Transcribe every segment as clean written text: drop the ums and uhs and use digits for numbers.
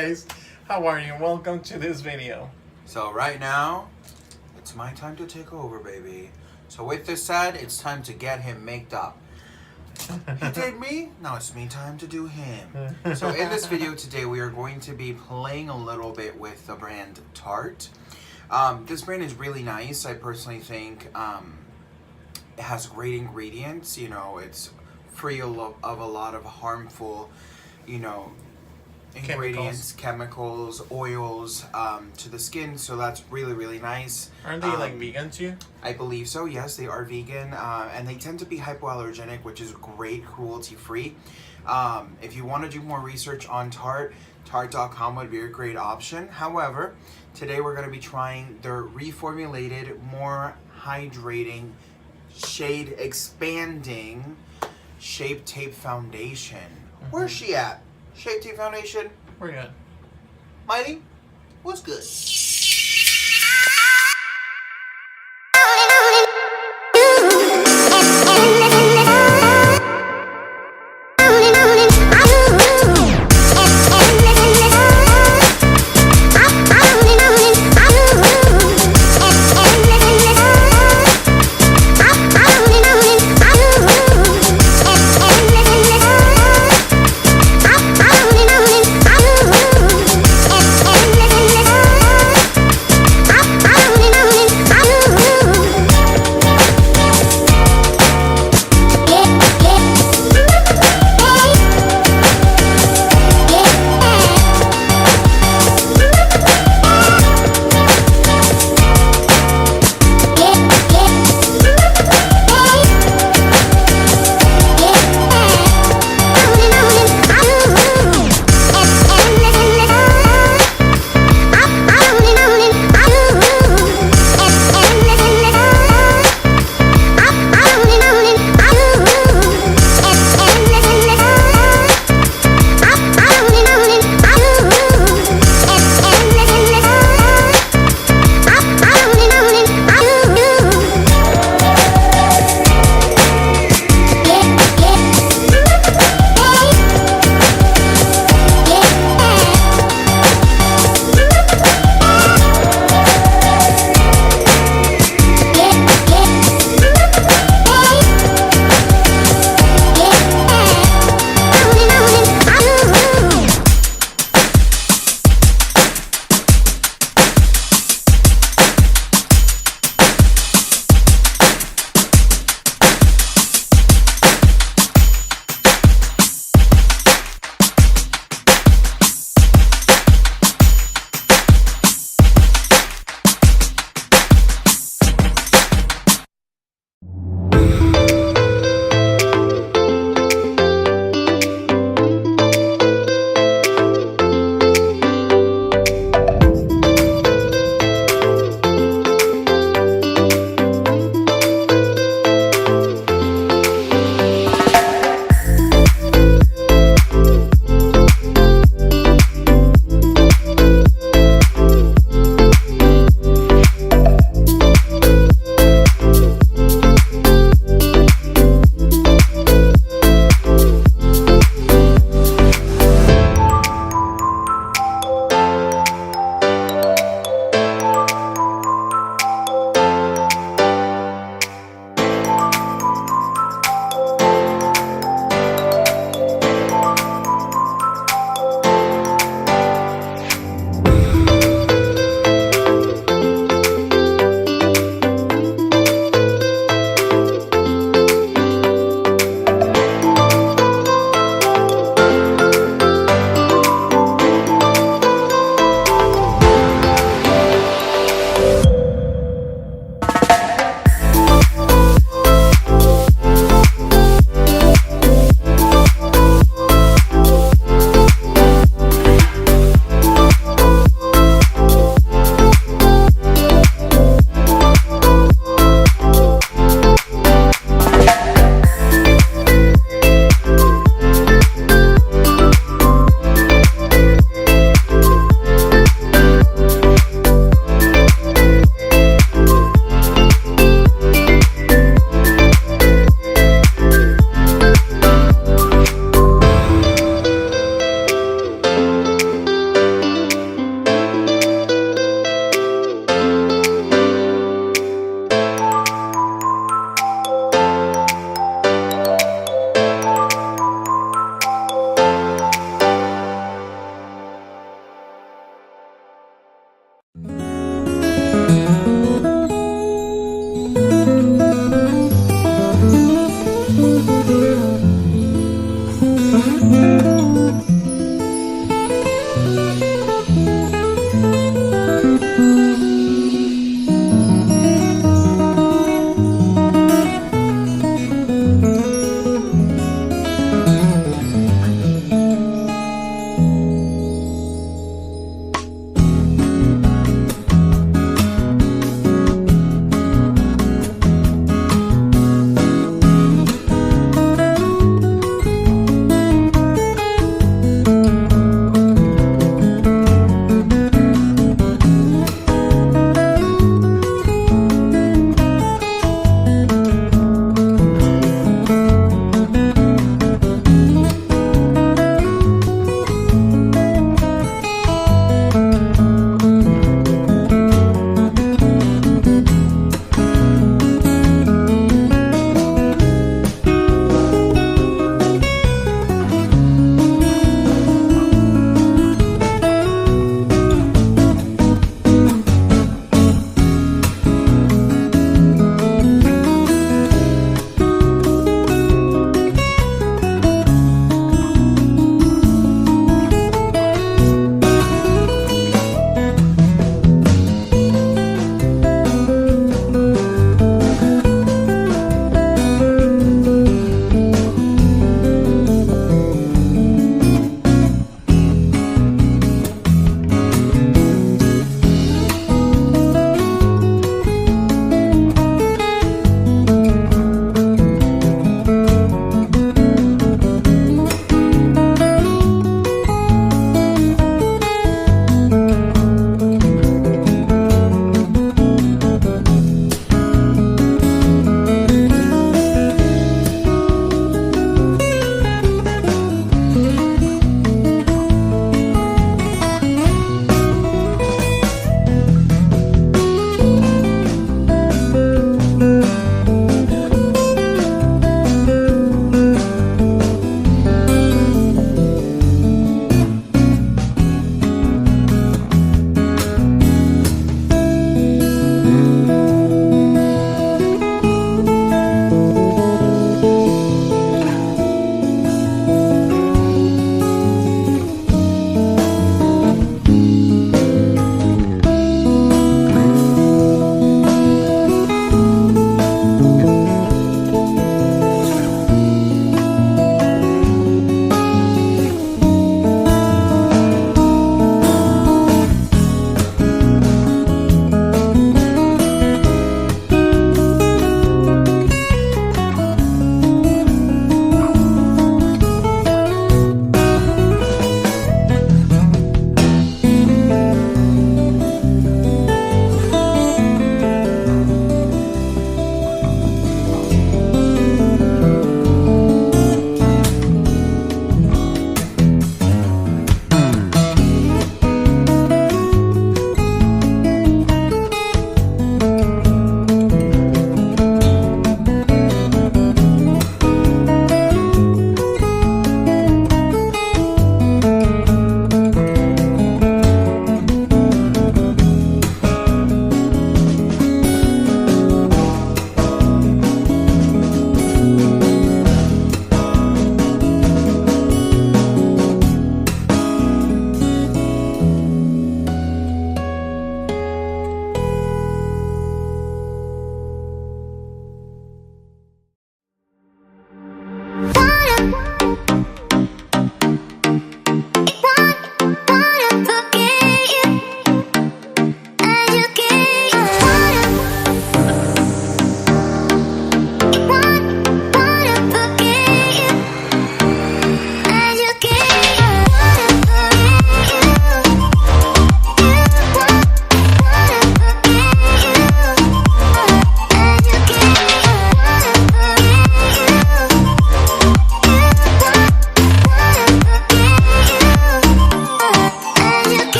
guys, how are you? Welcome to this video. So right now, it's my time to take over, baby. So with this said, it's time to get him maked up. He did me, now it's me time to do him. So in this video today, we are going to be playing a little bit with the brand Tarte. This brand is really nice. I personally think it has great ingredients. You know, it's free of a lot of harmful, ingredients, chemicals, oils to the skin. So that's really nice. Aren't they like vegan too? I believe so. Yes, they are vegan, and they tend to be hypoallergenic, which is great, cruelty-free. If you want to do more research on Tarte, Tarte.com would be a great option. However, today we're going to be trying their reformulated, more hydrating, shade expanding Shape Tape Foundation. Where's she at? Shape Tape Foundation? We're good. Mighty, what's good?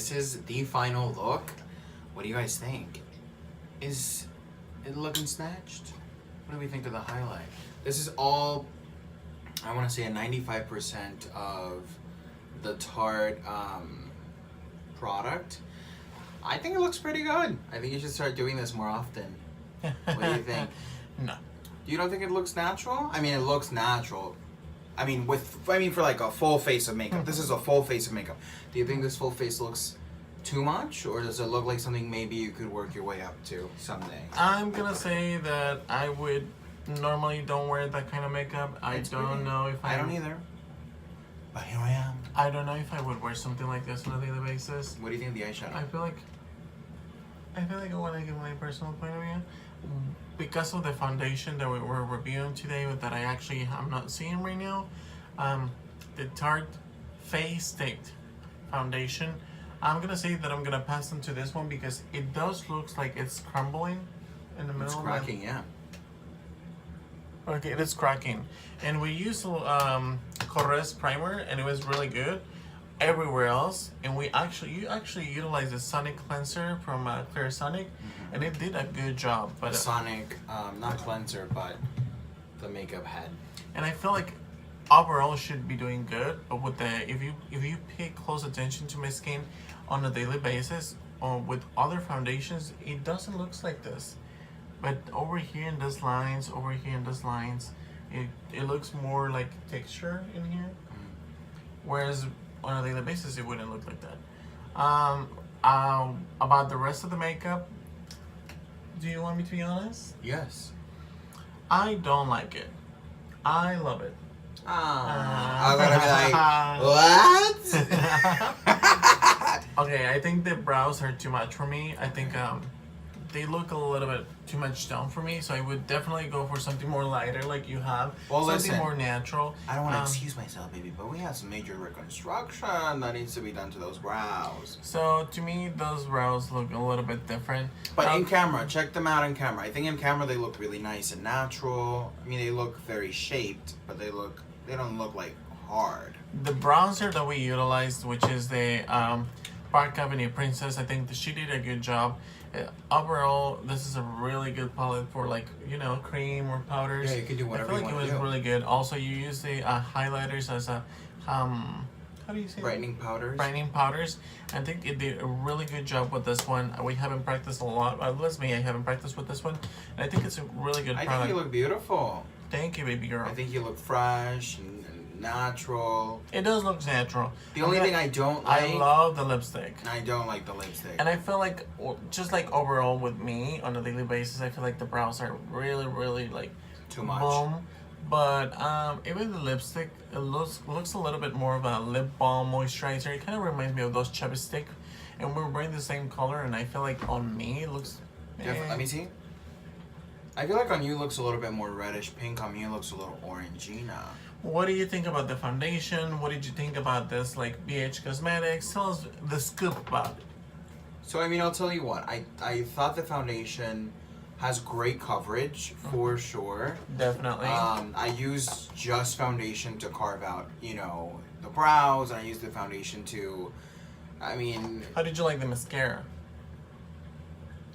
this is the final look. What do you guys think? Is it looking snatched? What do we think of the highlight? This is all, I want to say, a 95% of the Tarte product. I think it looks pretty good. I think you should start doing this more often. What do you think? No. You don't think it looks natural? I mean, it looks natural. I mean, for like a full face of makeup. This is a full face of makeup. Do you think this full face looks too much, or does it look like something maybe you could work your way up to someday? I'm gonna say that I would normally don't wear that kind of makeup. I don't know if I don't either. But here I am. I don't know if I would wear something like this on a daily basis. What do you think of the eyeshadow? I feel like I want to give my personal point of view. Because of the foundation that we were reviewing today that I actually am not seeing right now, the Tarte Face Tape Foundation, I'm gonna say that I'm gonna pass them to this one because it does look like it's crumbling in the middle. It's cracking, yeah. Okay, it is cracking, and we used Corres primer, and it was really good everywhere else. And you actually utilized the Sonic cleanser from Clear Sonic, and it did a good job. But Sonic, not cleanser, but the makeup head. And I feel like overall should be doing good, but with if you pay close attention to my skin on a daily basis, or with other foundations, it doesn't look like this. But over here in these lines, it looks more like texture in here. Whereas on a daily basis, it wouldn't look like that. About the rest of the makeup, do you want me to be honest? Yes. I don't like it. I love it. I'm gonna be like, what? Okay, I think the brows are too much for me. I think they look a little bit too much down for me, so I would definitely go for something more lighter like you have. Well, something listen, more natural. I don't want to excuse myself, baby, but we have some major reconstruction that needs to be done to those brows. So to me, those brows look a little bit different. But in camera, check them out in camera. I think in camera they look really nice and natural. I mean, they look very shaped, but they don't look like hard. The bronzer that we utilized, which is the Park Avenue Princess, I think she did a good job. Overall, this is a really good palette for cream or powders. Yeah, you can do whatever you want to do. I feel like it was really good. Also, you use the highlighters as a how do you say brightening powders. Brightening powders. I think it did a really good job with this one. We haven't practiced a lot. At least me, I haven't practiced with this one, and I think it's a really good product. I think you look beautiful. Thank you, baby girl. I think you look fresh and natural. It does look natural. The only thing I don't like... I love the lipstick. I don't like the lipstick. And I feel like, just like overall with me on a daily basis, I feel like the brows are really, really like... Too much. Boom. But even the lipstick, it looks a little bit more of a lip balm moisturizer. It kind of reminds me of those chapstick. And we're wearing the same color, and I feel like on me it looks... Let me see. I feel like on you it looks a little bit more reddish pink. On me it looks a little orangina. What do you think about the foundation? What did you think about this, like, BH Cosmetics? Tell us the scoop about it. So, I mean, I'll tell you what. I thought the foundation has great coverage, for sure. Definitely. I used just foundation to carve out, the brows. And I used the foundation to, How did you like the mascara?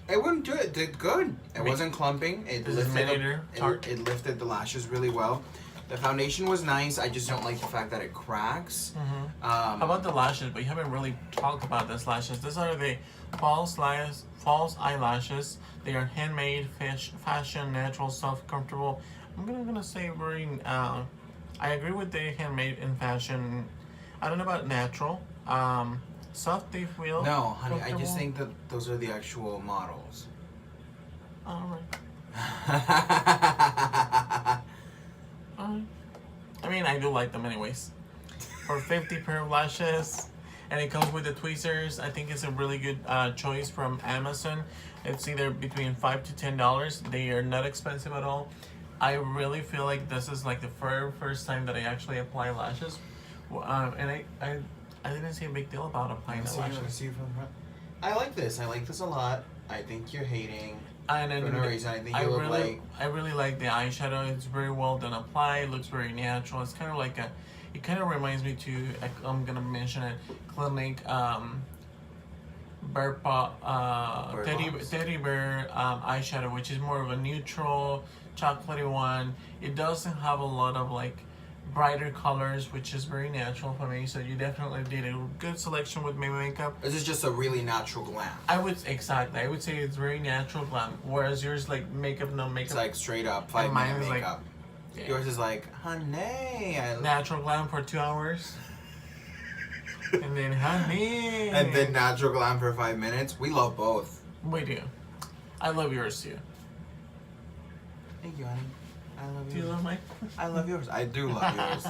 It wouldn't do it. It did good. It wasn't clumping. It lifted the lashes really well. The foundation was nice. I just don't like the fact that it cracks. How about the lashes? But you haven't really talked about these lashes. These are the false eyelashes. They are handmade, fashion, natural, soft, comfortable. I'm gonna say very. I agree with the handmade and fashion. I don't know about natural. Soft, they feel. No, honey. I just think that those are the actual models. Alright. I mean, I do like them anyways. For 50 pair of lashes, and it comes with the tweezers. I think it's a really good choice from Amazon. It's either between $5 to $10. They are not expensive at all. I really feel like this is like the first time that I actually apply lashes, and I didn't see a big deal about applying the lashes. I like this. I like this a lot. I think you're hating. And then for no reason. I think you look like... I really like the eyeshadow. It's very well done applied. It looks very natural. It's kind of like it kind of reminds me to, I'm going to mention it, Clinique teddy bear eyeshadow, which is more of a neutral chocolatey one. It doesn't have a lot of like brighter colors, which is very natural for me. So you definitely did a good selection with my makeup. This is just a really natural glam. I would say it's very natural glam, whereas yours like makeup, no makeup. It's like straight up 5-minute makeup. Yeah. Yours is like, honey, natural glam for 2 hours. And then honey. And then natural glam for 5 minutes. We love both. We do. I love yours too. Thank you, honey. I love yours. Do you love mine? I love yours. I do love yours.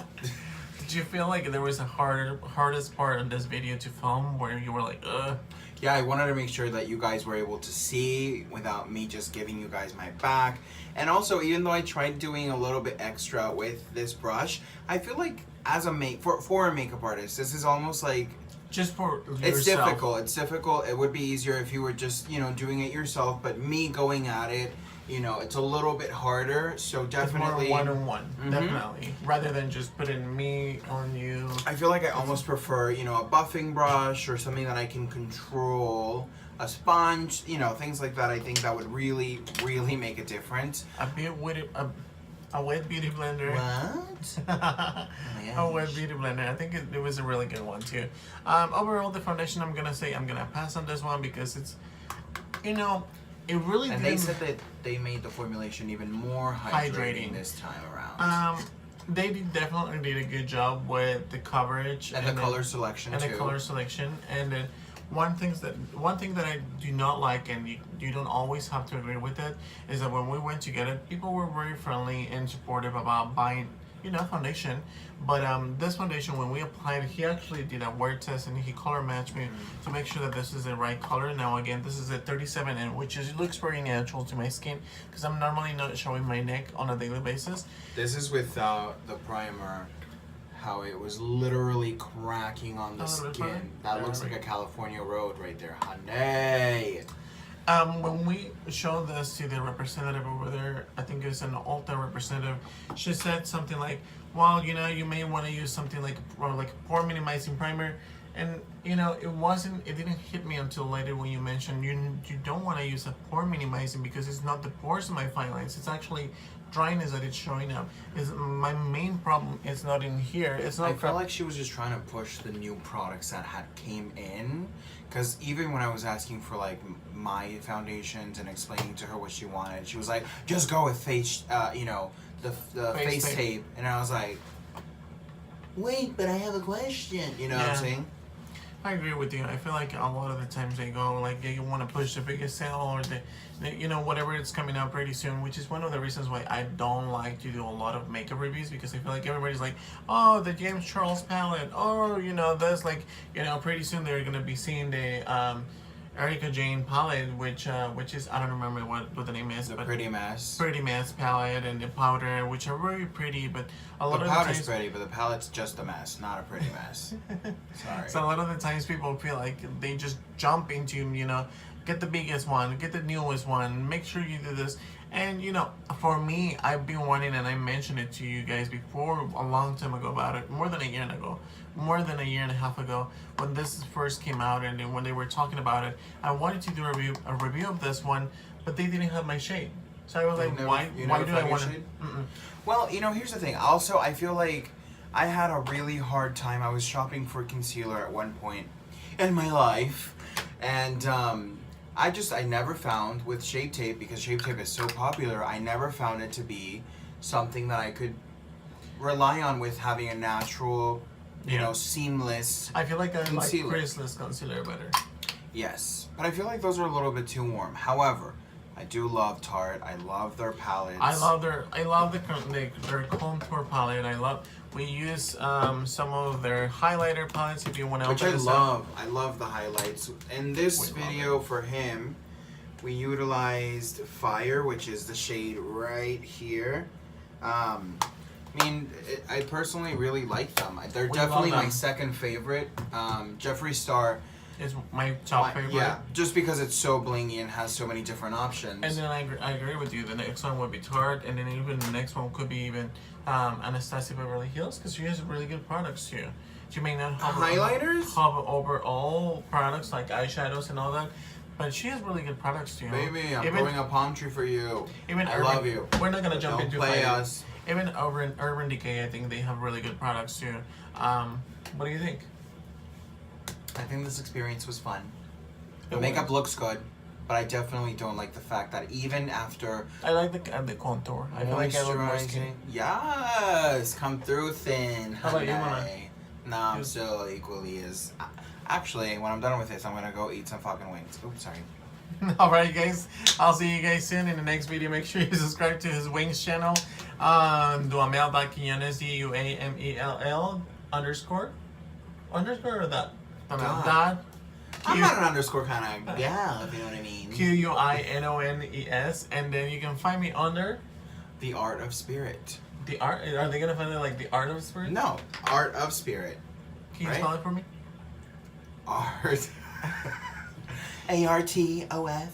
Did you feel like there was a hardest part in this video to film where you were like, ugh? Yeah, I wanted to make sure that you guys were able to see without me just giving you guys my back. And also, even though I tried doing a little bit extra with this brush, I feel like as a for a makeup artist, this is almost like just for yourself. It's difficult. It's difficult. It would be easier if you were just, doing it yourself, but me going at it, it's a little bit harder. So definitely it's more one-on-one, definitely, rather than just putting me on you. I feel like I almost prefer, a buffing brush or something that I can control, a sponge, things like that. I think that would really, really make a difference. A wet beauty blender. What? A wet beauty blender. I think it was a really good one too. Overall, the foundation, I'm gonna pass on this one because it's, it really. And they said that they made the formulation even more hydrating this time around. They definitely did a good job with the coverage and the color selection and too. the color selection. And then one thing that I do not like, and you don't always have to agree with it, is that when we went to get it, people were very friendly and supportive about buying, foundation. But this foundation, when we applied it, he actually did a wear test and he color matched me to make sure that this is the right color. Now again, this is a 37N, which looks very natural to my skin because I'm normally not showing my neck on a daily basis. This is without the primer. How it was literally cracking on the skin. That looks like a California road right there, honey. When we showed this to the representative over there, I think it was an Ulta representative, she said something like, well, you may want to use something like a pore minimizing primer. And, it didn't hit me until later when you mentioned you don't want to use a pore minimizing because it's not the pores of my fine lines. It's actually dryness that it's showing up. My main problem is not in here. It's not. I felt like she was just trying to push the new products that had came in, because even when I was asking for like my foundations and explaining to her what she wanted, she was like, "Just go with face, the face tape," and I was like, "Wait, but I have a question." You know what I'm saying? I agree with you. I feel like a lot of the times they go like you want to push the biggest sale or whatever it's coming out pretty soon, which is one of the reasons why I don't like to do a lot of makeup reviews, because I feel like everybody's like, oh, the James Charles palette, or this pretty soon they're gonna be seeing the Erica Jane palette, which is, I don't remember what the name is, but Pretty Mess palette, and the powder, which are very pretty, but a lot of the powder's times, pretty, but the palette's just a mess, not a pretty mess. Sorry. So a lot of the times people feel like they just jump into, get the biggest one, get the newest one, make sure you do this. And for me, I've been wanting, and I mentioned it to you guys before a long time ago about it, more than a year and a half ago, when this first came out, and then when they were talking about it, I wanted to do a review of this one, but they didn't have my shade. So I was like, why do I want to? Well, here's the thing. Also, I feel like I had a really hard time. I was shopping for concealer at one point in my life, and I never found with Shape Tape, because Shape Tape is so popular, I never found it to be something that I could rely on with having a natural, seamless I feel like I concealer. like Chrisless concealer better. Yes, but I feel like those are a little bit too warm. However, I do love Tarte. I love their palettes. I love their contour palette. We use some of their highlighter palettes if you want to. Which I love. I love the highlights. In this video for him, we utilized Fire, which is the shade right here. I personally really like them. They're definitely my second favorite. Jeffree Star is my top favorite. Yeah, just because it's so blingy and has so many different options. And then I agree with you. The next one would be Tarte, and then even the next one could be even Anastasia Beverly Hills because she has really good products too. She may not have Highlighters? have over all products like eyeshadows and all that, but she has really good products too. Baby, I'm growing a palm tree for you. Even I Urban, love you. We're not gonna jump Don't into play fighting. us. Even over in Urban Decay, I think they have really good products too. What do you think? I think this experience was fun. The It makeup was. looks good, but I definitely don't like the fact that even after I like the contour. I feel like I look more skinny. yes, come through thin. How about you, Mona? honey. No, I'm still equally as. Actually, when I'm done with this, I'm gonna go eat some fucking wings. Oops, sorry. Alright guys, I'll see you guys soon in the next video. Make sure you subscribe to his Wings channel. Duamel.Quiñones, DUAMELL _. Underscore or that? Dot. I'm not an underscore kind of gal, if you know what I mean. QUINONES, and then you can find me under The Art of Spirit. the art. Are they gonna find it like the Art of Spirit? No, Art of Spirit. Can you right? spell it for me? Art. ARTOF.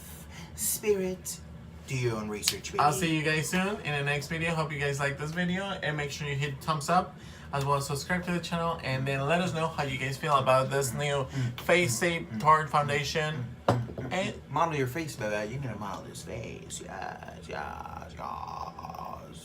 Spirit. Do your own research, baby. I'll see you guys soon in the next video. Hope you guys like this video, and make sure you hit thumbs up as well as subscribe to the channel, and then let us know how you guys feel about this new Face Tape Tarte Foundation. And model your face, baby. You need to model this face. Yes, yes, yes.